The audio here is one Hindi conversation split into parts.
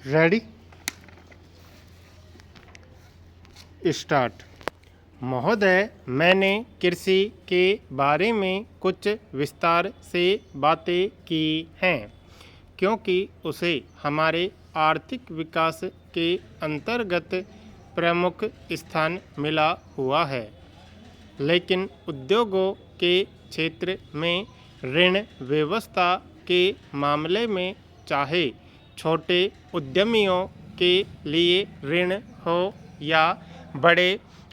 Ready start. महोदय, मैंने कृषि के बारे में कुछ विस्तार से बातें की हैं क्योंकि उसे हमारे आर्थिक विकास के अंतर्गत प्रमुख स्थान मिला हुआ है। लेकिन उद्योगों के क्षेत्र में ऋण व्यवस्था के मामले में, चाहे छोटे उद्यमियों के लिए ऋण हो या बड़े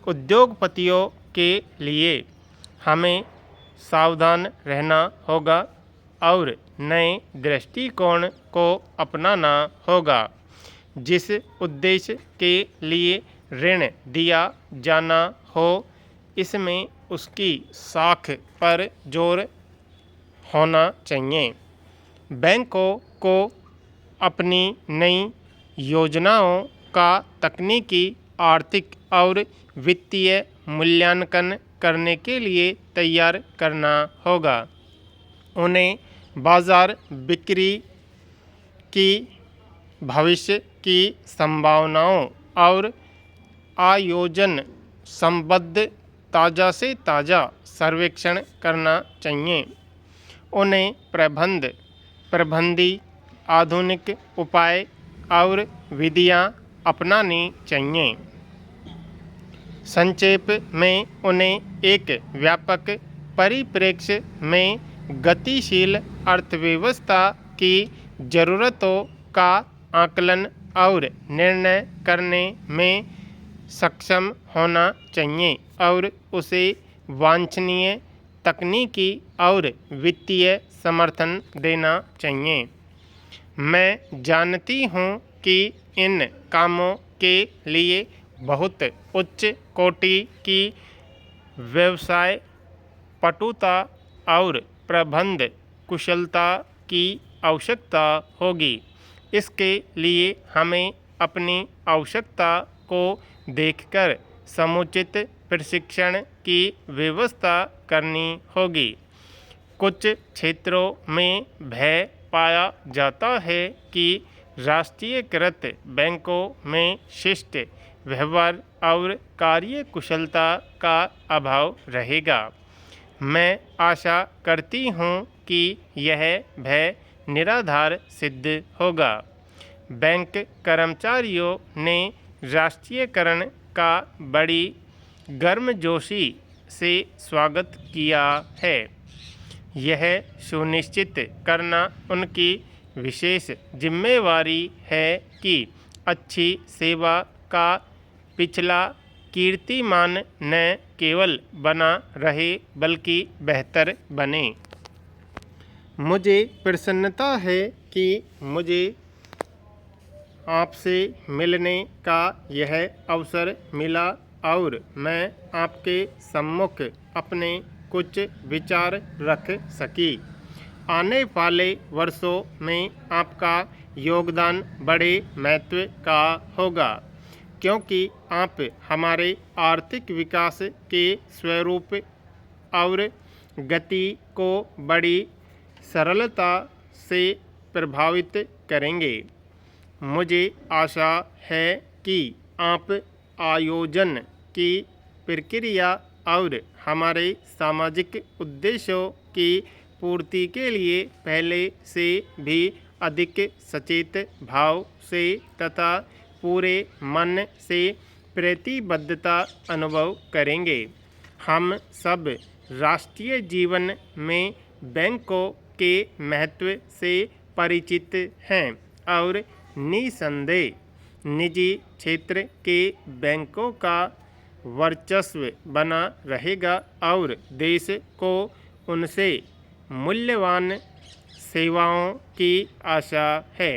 उद्योगपतियों के लिए, हमें सावधान रहना होगा और नए दृष्टिकोण को अपनाना होगा। जिस उद्देश्य के लिए ऋण दिया जाना हो, इसमें उसकी साख पर जोर होना चाहिए। बैंकों को अपनी नई योजनाओं का तकनीकी, आर्थिक और वित्तीय मूल्यांकन करने के लिए तैयार करना होगा। उन्हें बाजार बिक्री की भविष्य की संभावनाओं और आयोजन संबद्ध ताज़ा से ताज़ा सर्वेक्षण करना चाहिए। उन्हें प्रबंधी आधुनिक उपाय और विधियां अपनानी चाहिए। संक्षेप में, उन्हें एक व्यापक परिप्रेक्ष्य में गतिशील अर्थव्यवस्था की ज़रूरतों का आकलन और निर्णय करने में सक्षम होना चाहिए और उसे वांछनीय तकनीकी और वित्तीय समर्थन देना चाहिए। मैं जानती हूँ कि इन कामों के लिए बहुत उच्च कोटि की व्यवसाय पटुता और प्रबंध कुशलता की आवश्यकता होगी। इसके लिए हमें अपनी आवश्यकता को देखकर समुचित प्रशिक्षण की व्यवस्था करनी होगी। कुछ क्षेत्रों में भय पाया जाता है कि राष्ट्रीयकृत बैंकों में शिष्ट व्यवहार और कार्यकुशलता का अभाव रहेगा। मैं आशा करती हूँ कि यह भय निराधार सिद्ध होगा। बैंक कर्मचारियों ने राष्ट्रीयकरण का बड़ी गर्मजोशी से स्वागत किया है। यह सुनिश्चित करना उनकी विशेष जिम्मेवारी है कि अच्छी सेवा का पिछला कीर्तिमान न केवल बना रहे बल्कि बेहतर बने। मुझे प्रसन्नता है कि मुझे आपसे मिलने का यह अवसर मिला और मैं आपके सम्मुख अपने कुछ विचार रख सकी। आने वाले वर्षों में आपका योगदान बड़े महत्व का होगा क्योंकि आप हमारे आर्थिक विकास के स्वरूप और गति को बड़ी सरलता से प्रभावित करेंगे। मुझे आशा है कि आप आयोजन की प्रक्रिया और हमारे सामाजिक उद्देश्यों की पूर्ति के लिए पहले से भी अधिक सचेत भाव से तथा पूरे मन से प्रतिबद्धता अनुभव करेंगे। हम सब राष्ट्रीय जीवन में बैंकों के महत्व से परिचित हैं और निसंदेह निजी क्षेत्र के बैंकों का वर्चस्व बना रहेगा और देश को उनसे मूल्यवान सेवाओं की आशा है।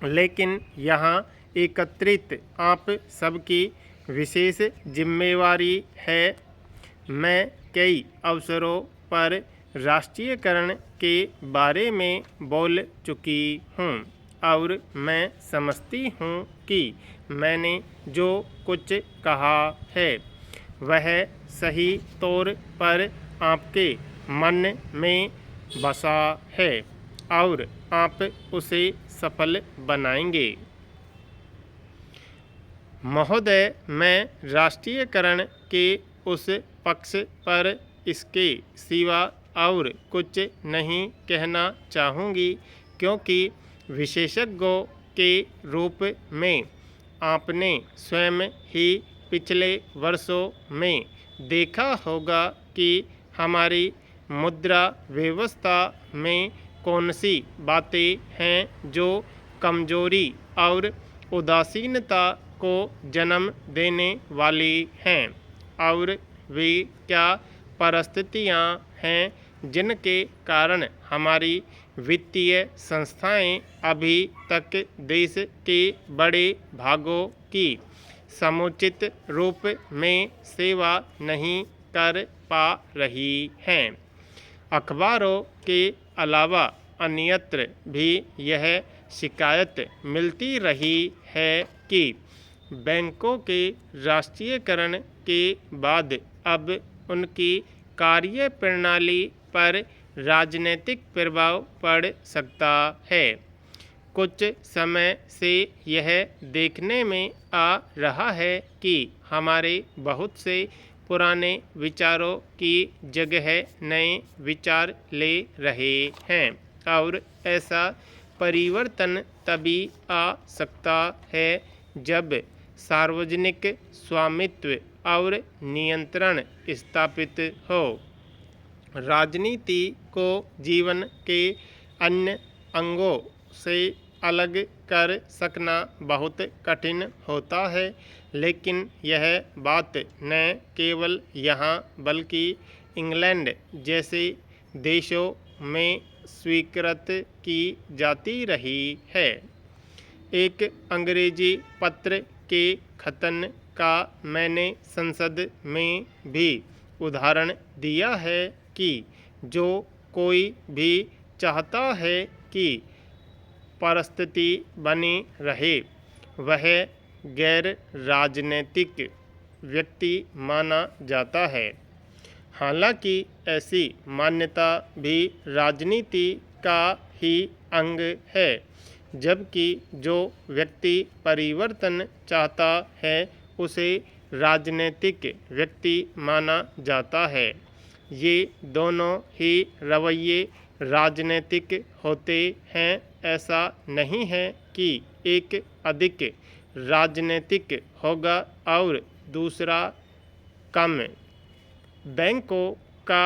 लेकिन यहाँ एकत्रित आप सबकी विशेष जिम्मेवारी है। मैं कई अवसरों पर राष्ट्रीयकरण के बारे में बोल चुकी हूँ और मैं समझती हूँ कि मैंने जो कुछ कहा है वह सही तौर पर आपके मन में बसा है और आप उसे सफल बनाएंगे। महोदय, मैं राष्ट्रीयकरण के उस पक्ष पर इसके सिवा और कुछ नहीं कहना चाहूँगी, क्योंकि विशेषज्ञों के रूप में आपने स्वयं ही पिछले वर्षों में देखा होगा कि हमारी मुद्रा व्यवस्था में कौन सी बातें हैं जो कमजोरी और उदासीनता को जन्म देने वाली हैं, और वे क्या परिस्थितियां हैं जिनके कारण हमारी वित्तीय संस्थाएं अभी तक देश के बड़े भागों की समुचित रूप में सेवा नहीं कर पा रही हैं। अखबारों के अलावा अन्यत्र भी यह शिकायत मिलती रही है कि बैंकों के राष्ट्रीयकरण के बाद अब उनकी कार्य प्रणाली पर राजनीतिक प्रभाव पड़ सकता है। कुछ समय से यह देखने में आ रहा है कि हमारे बहुत से पुराने विचारों की जगह नए विचार ले रहे हैं, और ऐसा परिवर्तन तभी आ सकता है जब सार्वजनिक स्वामित्व और नियंत्रण स्थापित हो। राजनीति को जीवन के अन्य अंगों से अलग कर सकना बहुत कठिन होता है, लेकिन यह बात न केवल यहाँ बल्कि इंग्लैंड जैसे देशों में स्वीकृत की जाती रही है। एक अंग्रेजी पत्र के कथन का मैंने संसद में भी उदाहरण दिया है कि जो कोई भी चाहता है कि परिस्थिति बनी रहे, वह गैर राजनीतिक व्यक्ति माना जाता है। हालांकि ऐसी मान्यता भी राजनीति का ही अंग है, जबकि जो व्यक्ति परिवर्तन चाहता है उसे राजनीतिक व्यक्ति माना जाता है। ये दोनों ही रवैये राजनीतिक होते हैं। ऐसा नहीं है कि एक अधिक राजनीतिक होगा और दूसरा कम। बैंकों का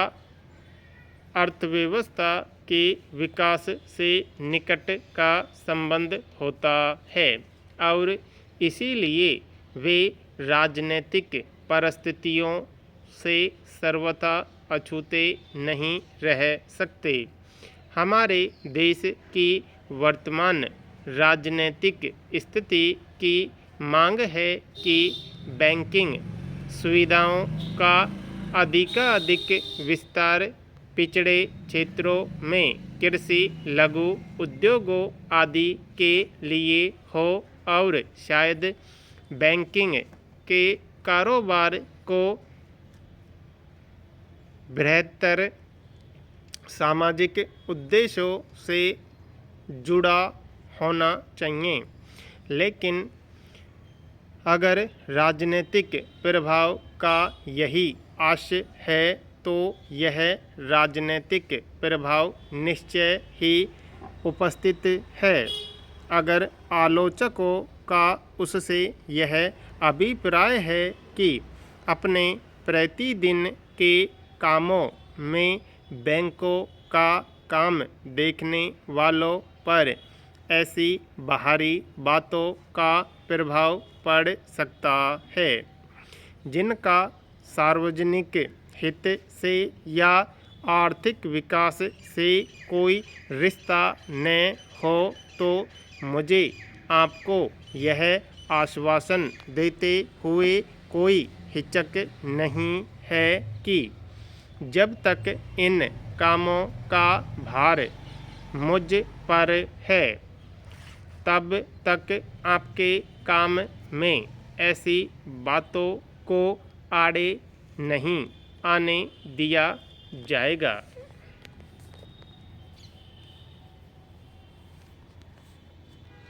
अर्थव्यवस्था के विकास से निकट का संबंध होता है, और इसीलिए वे राजनीतिक परिस्थितियों से सर्वथा अछूते नहीं रह सकते। हमारे देश की वर्तमान राजनीतिक स्थिति की मांग है कि बैंकिंग सुविधाओं का अधिकाधिक विस्तार पिछड़े क्षेत्रों में कृषि, लघु उद्योगों आदि के लिए हो, और शायद बैंकिंग के कारोबार को बृहत्तर सामाजिक उद्देश्यों से जुड़ा होना चाहिए। लेकिन अगर राजनीतिक प्रभाव का यही आशय है तो यह राजनीतिक प्रभाव निश्चय ही उपस्थित है। अगर आलोचकों का उससे यह अभिप्राय है कि अपने प्रतिदिन के कामों में बैंकों का काम देखने वालों पर ऐसी बाहरी बातों का प्रभाव पड़ सकता है जिनका सार्वजनिक हित से या आर्थिक विकास से कोई रिश्ता न हो, तो मुझे आपको यह आश्वासन देते हुए कोई हिचक नहीं है कि जब तक इन कामों का भार मुझ पर है, तब तक आपके काम में ऐसी बातों को आड़े नहीं आने दिया जाएगा।